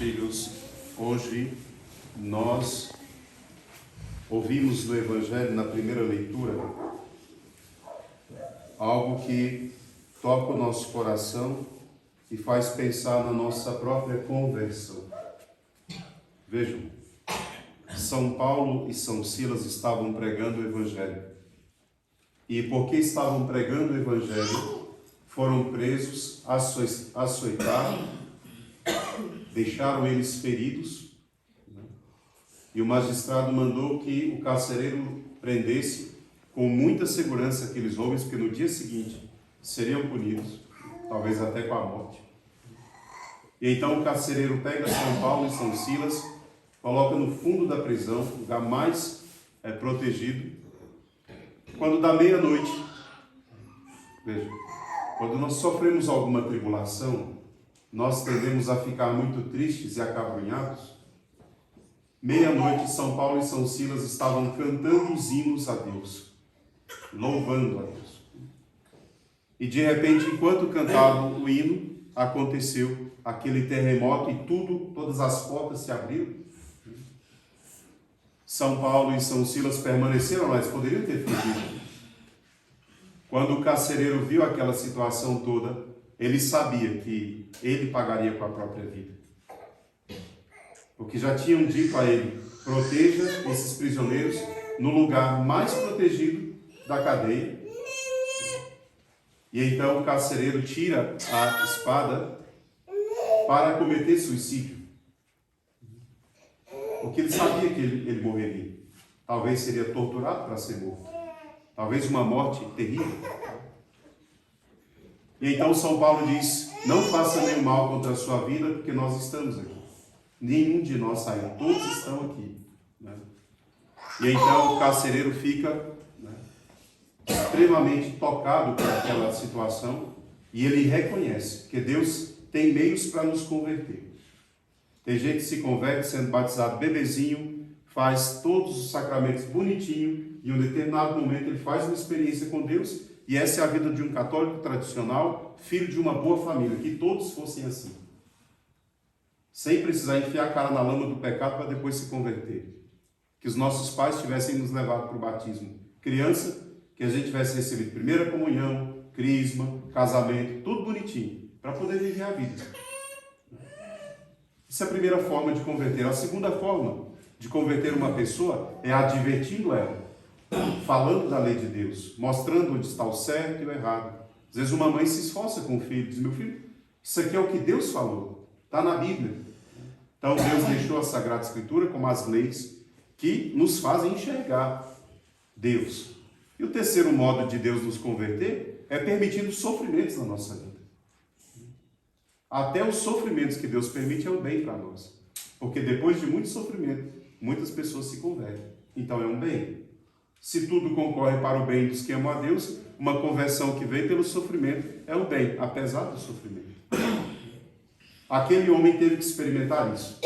filhos, hoje nós ouvimos no Evangelho, na primeira leitura, algo que toca o nosso coração e faz pensar na nossa própria conversão. Vejam, São Paulo e São Silas estavam pregando o Evangelho. E porque estavam pregando o Evangelho, foram presos, açoitados, deixaram eles feridos, e o magistrado mandou que o carcereiro prendesse com muita segurança aqueles homens, porque no dia seguinte seriam punidos, talvez até com a morte. E então o carcereiro pega São Paulo e São Silas, coloca no fundo da prisão, lugar mais protegido. Quando dá meia-noite, veja, quando nós sofremos alguma tribulação, nós tendemos a ficar muito tristes e acabrunhados. Meia-noite, São Paulo e São Silas estavam cantando os hinos a Deus, louvando a Deus. E de repente, enquanto cantavam o hino, aconteceu aquele terremoto e todas as portas se abriram. São Paulo e São Silas permaneceram lá, eles poderiam ter fugido. Quando o carcereiro viu aquela situação toda, ele sabia que ele pagaria com a própria vida. Porque já tinham dito a ele, proteja esses prisioneiros no lugar mais protegido da cadeia. E então o carcereiro tira a espada para cometer suicídio. Porque ele sabia que ele morreria. Talvez seria torturado para ser morto. Talvez uma morte terrível. E então São Paulo diz, não faça nenhum mal contra a sua vida, porque nós estamos aqui. Nenhum de nós saiu, todos estão aqui. E então o carcereiro fica extremamente tocado por aquela situação e ele reconhece que Deus tem meios para nos converter. Tem gente que se converte sendo batizado bebezinho, faz todos os sacramentos bonitinho e em um determinado momento ele faz uma experiência com Deus e essa é a vida de um católico tradicional, filho de uma boa família, que todos fossem assim. Sem precisar enfiar a cara na lama do pecado para depois se converter. Que os nossos pais tivessem nos levado para o batismo. Criança, que a gente tivesse recebido primeira comunhão, crisma, casamento, tudo bonitinho, para poder viver a vida. Essa é a primeira forma de converter. A segunda forma de converter uma pessoa é advertindo ela, falando da lei de Deus, mostrando onde está o certo e o errado. Às vezes uma mãe se esforça com o filho, diz, meu filho, isso aqui é o que Deus falou, está na Bíblia. Então Deus deixou a Sagrada Escritura como as leis que nos fazem enxergar Deus. E o terceiro modo de Deus nos converter é permitindo sofrimentos na nossa vida. Até os sofrimentos que Deus permite é um bem para nós. Porque depois de muito sofrimento, muitas pessoas se convertem. Então é um bem. Se tudo concorre para o bem dos que amam a Deus, uma conversão que vem pelo sofrimento é um bem, apesar do sofrimento. Aquele homem teve que experimentar isso.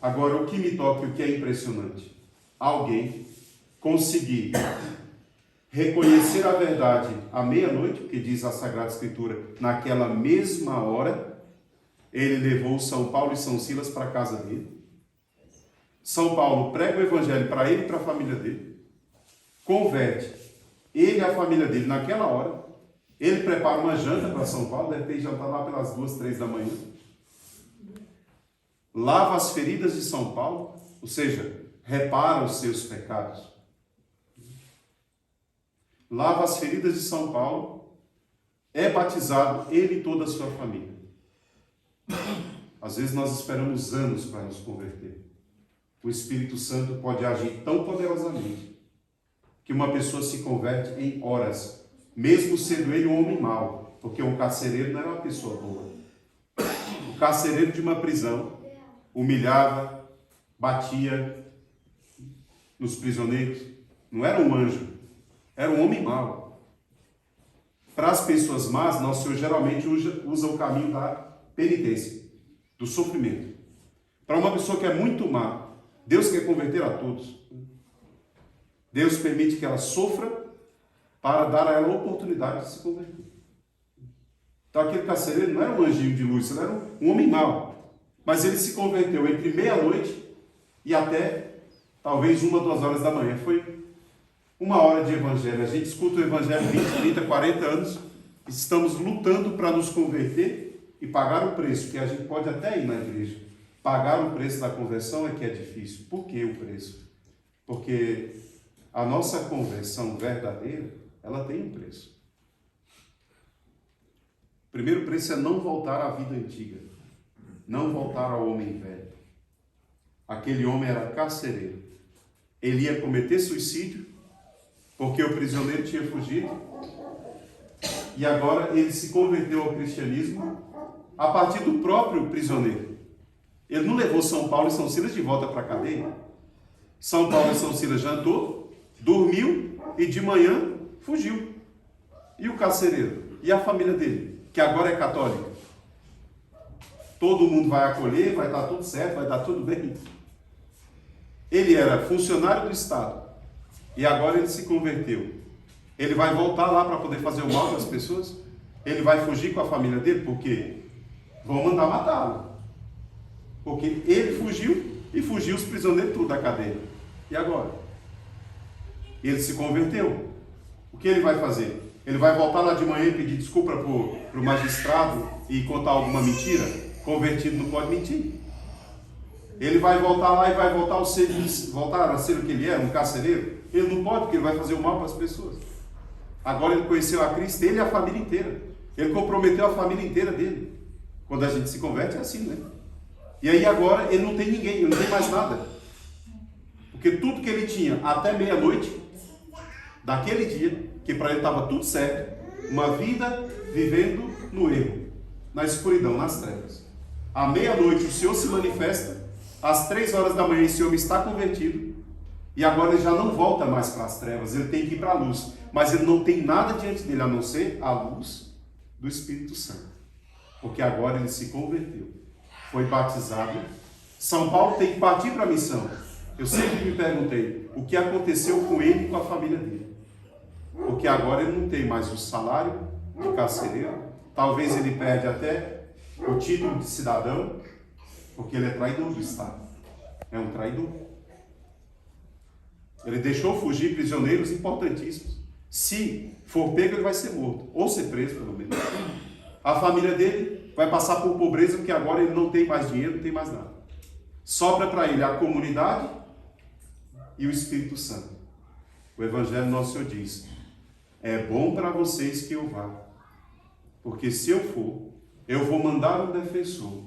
Agora, o que me toca e o que é impressionante, alguém conseguir reconhecer a verdade à meia-noite, que diz a Sagrada Escritura, naquela mesma hora, ele levou São Paulo e São Silas para a casa dele. São Paulo prega o Evangelho para ele e para a família dele. Converte ele e a família dele naquela hora. Ele prepara uma janta para São Paulo, deve ter jantar lá pelas 2, 3 da manhã. Lava as feridas de São Paulo, ou seja, repara os seus pecados. Lava as feridas de São Paulo, é batizado ele e toda a sua família. Às vezes nós esperamos anos para nos converter. O Espírito Santo pode agir tão poderosamente que uma pessoa se converte em horas, mesmo sendo ele um homem mau, porque um carcereiro não era uma pessoa boa. O carcereiro de uma prisão humilhava, batia nos prisioneiros, não era um anjo, era um homem mau. Para as pessoas más, nosso Senhor geralmente usa o caminho da penitência, do sofrimento. Para uma pessoa que é muito má, Deus quer converter a todos. Deus permite que ela sofra para dar a ela a oportunidade de se converter. Então aquele carcereiro não era um anjinho de luz, ele era um homem mau. Mas ele se converteu entre meia-noite e até talvez 1, 2 horas da manhã. Foi 1 hora de evangelho. A gente escuta o evangelho 20, 30, 40 anos. Estamos lutando para nos converter e pagar o preço, que a gente pode até ir na igreja. Pagar o preço da conversão é que é difícil. Por que o preço? Porque a nossa conversão verdadeira, ela tem um preço. O primeiro preço é não voltar à vida antiga. Não voltar ao homem velho. Aquele homem era carcereiro. Ele ia cometer suicídio, porque o prisioneiro tinha fugido. E agora ele se converteu ao cristianismo a partir do próprio prisioneiro. Ele não levou São Paulo e São Silas de volta para a cadeia. São Paulo e São Silas jantou, dormiu e de manhã fugiu. E o carcereiro? E a família dele, que agora é católica? Todo mundo vai acolher, vai dar tudo certo, vai dar tudo bem. Ele era funcionário do Estado e agora ele se converteu. Ele vai voltar lá para poder fazer o mal das pessoas? Ele vai fugir com a família dele? Por quê? Vão mandar matá-lo. Porque ele fugiu e fugiu os prisioneiros tudo da cadeia. E agora? Ele se converteu. O que ele vai fazer? Ele vai voltar lá de manhã e pedir desculpa para o magistrado e contar alguma mentira? Convertido não pode mentir. Ele vai voltar lá e vai voltar a ser o que ele era, um carcereiro? Ele não pode, porque ele vai fazer o mal para as pessoas. Agora ele conheceu a Cristo, ele e a família inteira. Ele comprometeu a família inteira dele. Quando a gente se converte é assim, né? E aí agora ele não tem ninguém, ele não tem mais nada. Porque tudo que ele tinha até meia-noite, daquele dia, que para ele estava tudo certo, uma vida vivendo no erro, na escuridão, nas trevas. À meia-noite o Senhor se manifesta, às 3 horas da manhã esse homem está convertido, e agora ele já não volta mais para as trevas, ele tem que ir para a luz. Mas ele não tem nada diante dele, a não ser a luz do Espírito Santo. Porque agora ele se converteu, foi batizado. São Paulo tem que partir para a missão. Eu sempre me perguntei o que aconteceu com ele e com a família dele. Porque agora ele não tem mais o salário de carcereiro. Talvez ele perde até o título de cidadão, porque ele é traidor do Estado. É um traidor. Ele deixou fugir prisioneiros importantíssimos. Se for pego, ele vai ser morto. Ou ser preso, pelo menos. A família dele vai passar por pobreza, porque agora ele não tem mais dinheiro, não tem mais nada. Sobra para ele a comunidade e o Espírito Santo. O Evangelho Nosso Senhor diz: é bom para vocês que eu vá, porque se eu for, eu vou mandar um defensor,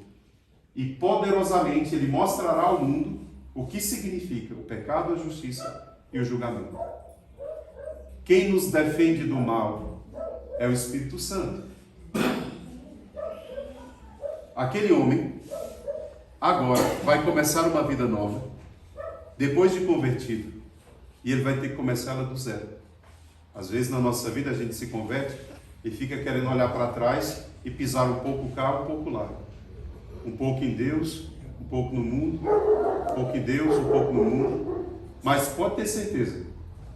e poderosamente ele mostrará ao mundo o que significa o pecado, a justiça e o julgamento. Quem nos defende do mal é o Espírito Santo. Aquele homem agora vai começar uma vida nova, depois de convertido, e ele vai ter que começar ela do zero. Às vezes na nossa vida a gente se converte e fica querendo olhar para trás e pisar um pouco cá, um pouco lá. Um pouco em Deus, um pouco no mundo, um pouco em Deus, um pouco no mundo. Mas pode ter certeza,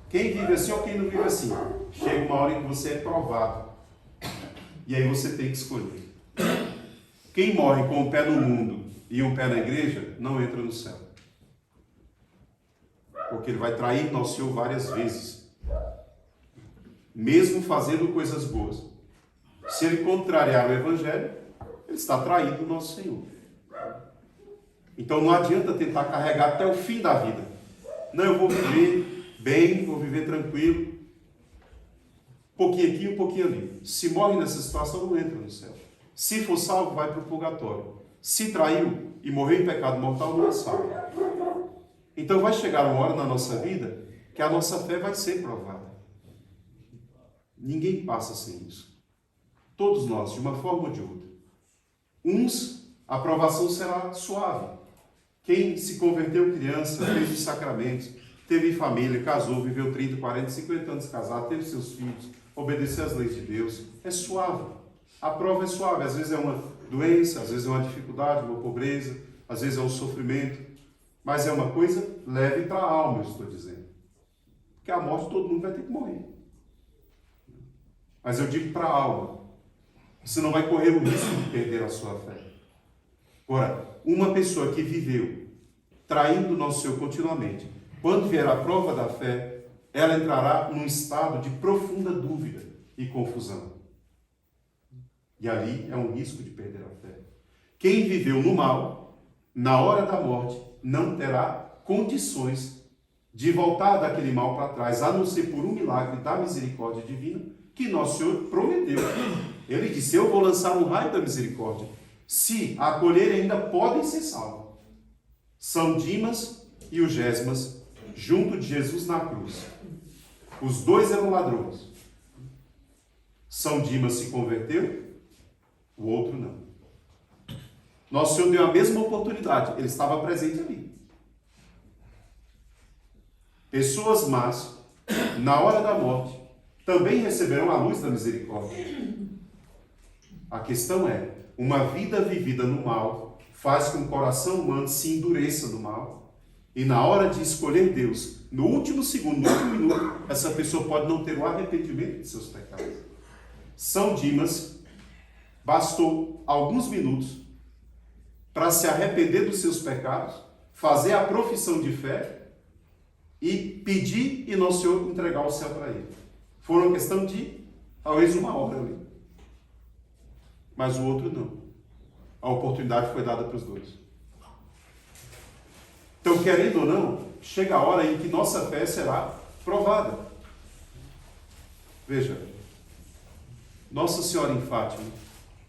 quem vive assim ou quem não vive assim, chega uma hora em que você é provado. E aí você tem que escolher. Quem morre com um pé no mundo e um pé na igreja, não entra no céu. Porque ele vai trair nosso Senhor várias vezes. Mesmo fazendo coisas boas. Se ele contrariar o Evangelho, ele está traindo o nosso Senhor. Então não adianta tentar carregar até o fim da vida. Não, eu vou viver bem, vou viver tranquilo. Um pouquinho aqui, um pouquinho ali. Se morre nessa situação, não entra no céu. Se for salvo, vai para o purgatório. Se traiu e morreu em pecado mortal, não é salvo. Então vai chegar uma hora na nossa vida que a nossa fé vai ser provada. Ninguém passa sem isso. Todos nós, de uma forma ou de outra. Uns, a aprovação será suave. Quem se converteu criança, fez os sacramentos, teve família, casou, viveu 30, 40, 50 anos casado, teve seus filhos, obedeceu às leis de Deus, é suave. A prova é suave. Às vezes é uma doença, às vezes é uma dificuldade, uma pobreza, às vezes é um sofrimento. Mas é uma coisa leve para a alma, eu estou dizendo. Porque a morte todo mundo vai ter que morrer. Mas eu digo para a alma. Você não vai correr o risco de perder a sua fé. Agora, uma pessoa que viveu traindo nosso Senhor continuamente, quando vier a prova da fé, ela entrará num estado de profunda dúvida e confusão. E ali é um risco de perder a fé. Quem viveu no mal, na hora da morte, não terá condições de voltar daquele mal para trás, a não ser por um milagre da misericórdia divina que nosso Senhor prometeu. Ele disse: eu vou lançar um raio da misericórdia. Se acolherem, ainda podem ser salvos. São Dimas e o Gesmas, junto de Jesus na cruz. Os dois eram ladrões. São Dimas se converteu, o outro não. Nosso Senhor deu a mesma oportunidade, ele estava presente ali. Pessoas más, na hora da morte, também receberão a luz da misericórdia. A questão é, uma vida vivida no mal faz com que o coração humano se endureça no mal, e na hora de escolher Deus, no último segundo, no último minuto, essa pessoa pode não ter o arrependimento de seus pecados. São Dimas bastou alguns minutos para se arrepender dos seus pecados, fazer a profissão de fé e pedir e nosso Senhor entregar o céu para ele. Foi uma questão de, talvez, uma hora ali. Mas o outro não. A oportunidade foi dada para os dois. Então, querendo ou não, chega a hora em que nossa fé será provada. Veja, Nossa Senhora em Fátima,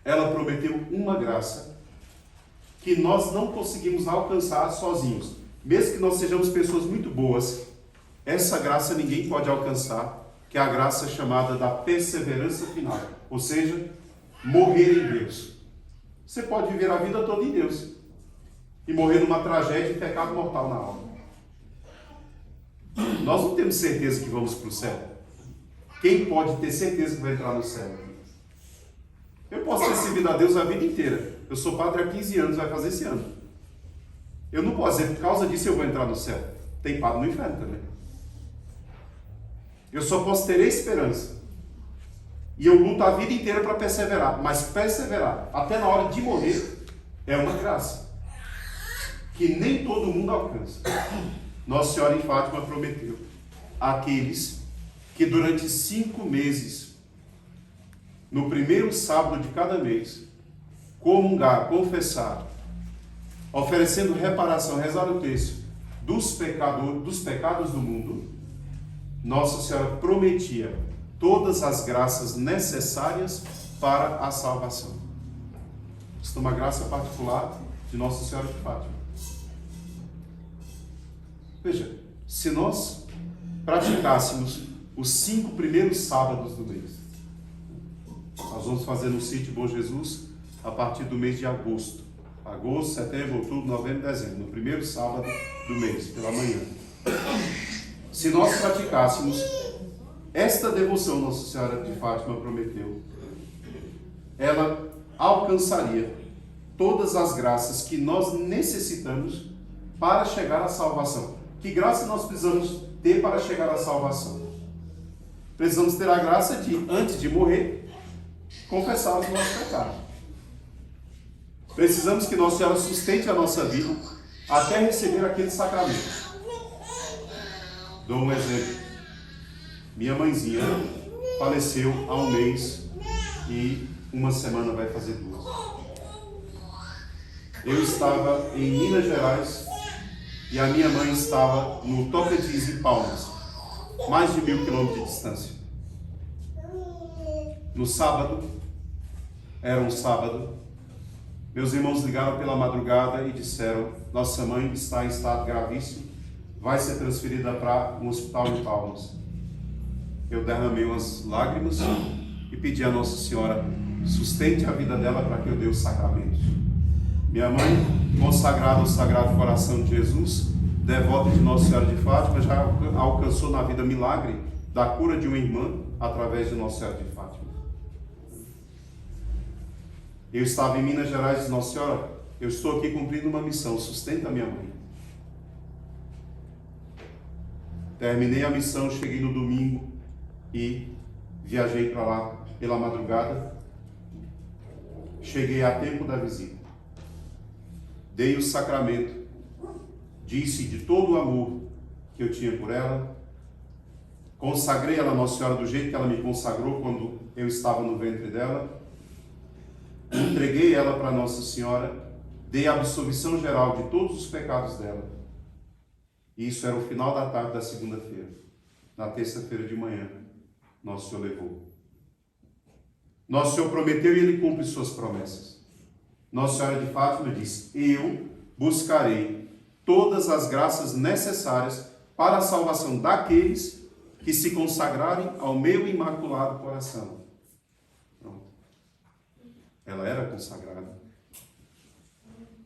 ela prometeu uma graça que nós não conseguimos alcançar sozinhos. Mesmo que nós sejamos pessoas muito boas, essa graça ninguém pode alcançar, que é a graça chamada da perseverança final. Ou seja, morrer em Deus. Você pode viver a vida toda em Deus e morrer numa tragédia e pecado mortal na alma. Nós não temos certeza que vamos para o céu. Quem pode ter certeza que vai entrar no céu? Eu posso ter servido a Deus a vida inteira. Eu sou padre há 15 anos, vai fazer esse ano. Eu não posso dizer, por causa disso eu vou entrar no céu. Tem padre no inferno também. Eu só posso ter esperança. E eu luto a vida inteira para perseverar. Mas perseverar, até na hora de morrer, é uma graça que nem todo mundo alcança. Nossa Senhora em Fátima prometeu àqueles que durante 5 meses, no primeiro sábado de cada mês, comungar, confessar, oferecendo reparação, rezar o texto dos pecados do mundo, Nossa Senhora prometia todas as graças necessárias para a salvação. Isso é uma graça particular de Nossa Senhora de Fátima. Veja, se nós praticássemos os 5 primeiros sábados do mês, nós vamos fazer no sítio Bom Jesus a partir do mês de agosto. Agosto, setembro, outubro, novembro, dezembro. No primeiro sábado do mês, pela manhã. Se nós praticássemos esta devoção, Nossa Senhora de Fátima prometeu, ela alcançaria todas as graças que nós necessitamos para chegar à salvação. Que graça nós precisamos ter para chegar à salvação? Precisamos ter a graça de, antes de morrer, confessar os nossos pecados. Precisamos que Nossa Senhora sustente a nossa vida até receber aquele sacramento. Dou um exemplo. Minha mãezinha faleceu há 1 mês e 1 semana vai fazer 2. Eu estava em Minas Gerais e a minha mãe estava no Tocantins, em Palmas, mais de 1000 quilômetros de distância. No sábado, era um sábado, meus irmãos ligaram pela madrugada e disseram: nossa mãe está em estado gravíssimo, vai ser transferida para um hospital em Palmas. Eu derramei umas lágrimas e pedi a Nossa Senhora, sustente a vida dela para que eu dê os sacramentos. Minha mãe, consagrada ao Sagrado Coração de Jesus, devota de Nossa Senhora de Fátima, já alcançou na vida milagre da cura de uma irmã através de Nossa Senhora de Fátima. Eu estava em Minas Gerais e disse: Nossa Senhora, eu estou aqui cumprindo uma missão, sustenta a minha mãe. Terminei a missão, cheguei no domingo e viajei para lá pela madrugada. Cheguei a tempo da visita. dei o sacramento, disse de todo o amor que eu tinha por ela, consagrei ela a Nossa Senhora do jeito que ela me consagrou quando eu estava no ventre dela, entreguei ela para Nossa Senhora, dei a absolvição geral de todos os pecados dela. E isso era o final da tarde da segunda-feira. Na terça-feira de manhã, Nosso Senhor levou. Nosso Senhor prometeu e Ele cumpre suas promessas. Nossa Senhora de Fátima diz: eu buscarei todas as graças necessárias para a salvação daqueles que se consagrarem ao meu imaculado coração. Pronto. Ela era consagrada.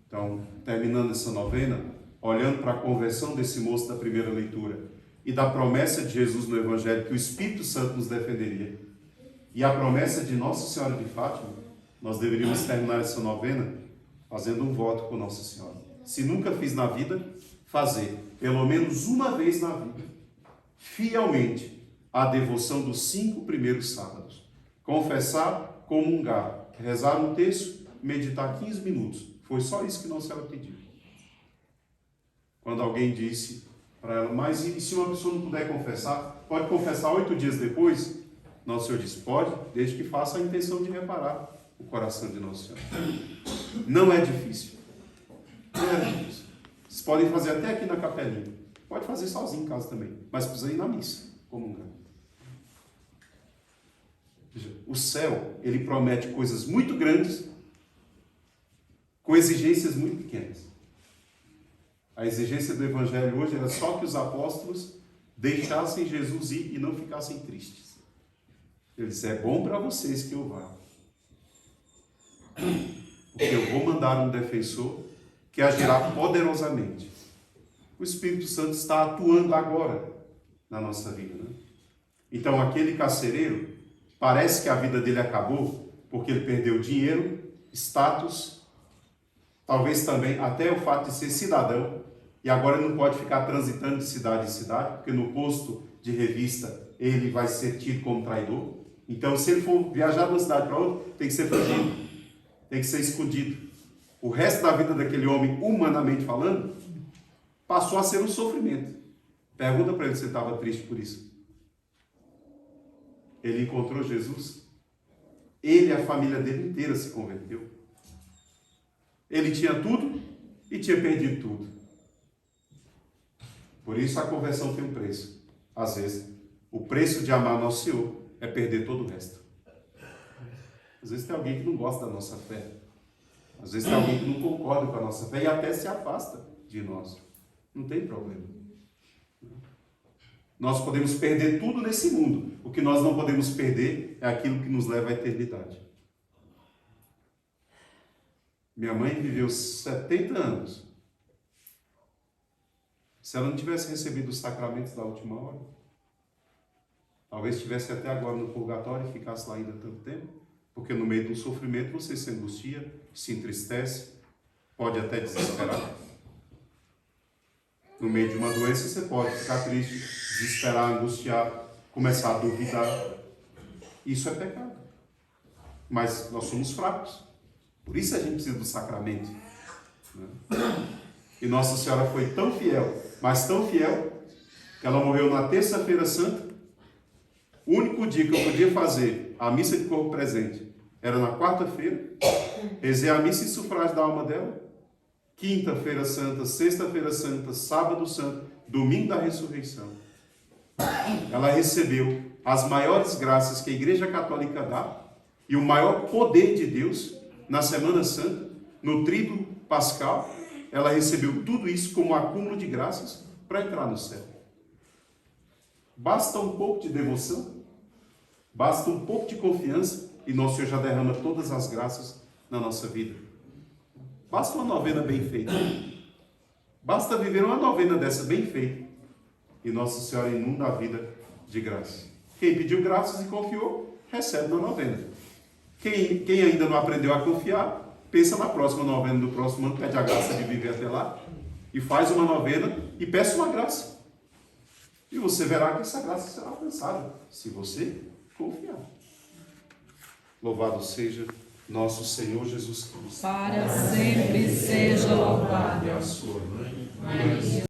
Então, terminando essa novena, olhando para a conversão desse moço da primeira leitura e da promessa de Jesus no Evangelho que o Espírito Santo nos defenderia, e a promessa de Nossa Senhora de Fátima, nós deveríamos terminar essa novena fazendo um voto com Nossa Senhora. Se nunca fiz na vida, fazer, pelo menos uma vez na vida, fielmente, a devoção dos 5 primeiros sábados. Confessar, comungar, rezar um terço, meditar 15 minutos. Foi só isso que Nossa Senhora pediu. Quando alguém disse para ela: mas e se uma pessoa não puder confessar? Pode confessar 8 dias depois? Nosso Senhor disse: pode, desde que faça a intenção de reparar o coração de Nossa Senhora. Não é difícil. Não é difícil. Vocês podem fazer até aqui na capelinha. Pode fazer sozinho em casa também. Mas precisa ir na missa, comungar. O céu, ele promete coisas muito grandes com exigências muito pequenas. A exigência do Evangelho hoje era só que os apóstolos deixassem Jesus ir e não ficassem tristes. Ele disse: é bom para vocês que eu vá, porque eu vou mandar um defensor que agirá poderosamente. O Espírito Santo está atuando agora na nossa vida, né? Então, aquele carcereiro, parece que a vida dele acabou porque ele perdeu dinheiro, status, talvez também até o fato de ser cidadão, e agora ele não pode ficar transitando de cidade em cidade, porque no posto de revista ele vai ser tido como traidor. Então, se ele for viajar de uma cidade para outra, tem que ser fugido, tem que ser escondido. O resto da vida daquele homem, humanamente falando, passou a ser um sofrimento. Pergunta para ele se ele estava triste por isso. Ele encontrou Jesus, ele e a família dele inteira se converteu. Ele tinha tudo e tinha perdido tudo. Por isso a conversão tem um preço. Às vezes, o preço de amar nosso Senhor é perder todo o resto. Às vezes tem alguém que não gosta da nossa fé. Às vezes tem alguém que não concorda com a nossa fé e até se afasta de nós. Não tem problema. Nós podemos perder tudo nesse mundo. O que nós não podemos perder é aquilo que nos leva à eternidade. Minha mãe viveu 70 anos. Se ela não tivesse recebido os sacramentos da última hora, talvez estivesse até agora no purgatório e ficasse lá ainda tanto tempo, porque no meio do sofrimento você se angustia, se entristece, pode até desesperar. No meio de uma doença você pode ficar triste, desesperar, angustiar, começar a duvidar. Isso é pecado. Mas nós somos fracos. Por isso a gente precisa do sacramento. E Nossa Senhora foi tão fiel, mas tão fiel, que ela morreu na terça-feira santa. O único dia que eu podia fazer a missa de corpo presente era na quarta-feira. Rezei a missa em sufrágio da alma dela. Quinta-feira santa, sexta-feira santa, sábado santo, domingo da ressurreição. Ela recebeu as maiores graças que a Igreja Católica dá e o maior poder de Deus na Semana Santa, no Tríduo Pascal. Ela recebeu tudo isso como acúmulo de graças para entrar no céu. Basta um pouco de devoção, basta um pouco de confiança e Nosso Senhor já derrama todas as graças na nossa vida. Basta uma novena bem feita. Basta viver uma novena dessa bem feita e Nossa Senhora inunda a vida de graça. Quem pediu graças e confiou, recebe na novena. Quem ainda não aprendeu a confiar, pensa na próxima novena do próximo ano, pede a graça de viver até lá, e faz uma novena e peça uma graça. E você verá que essa graça será alcançada, se você confiar. Louvado seja nosso Senhor Jesus Cristo. Para sempre seja louvado. E a sua mãe, Maria.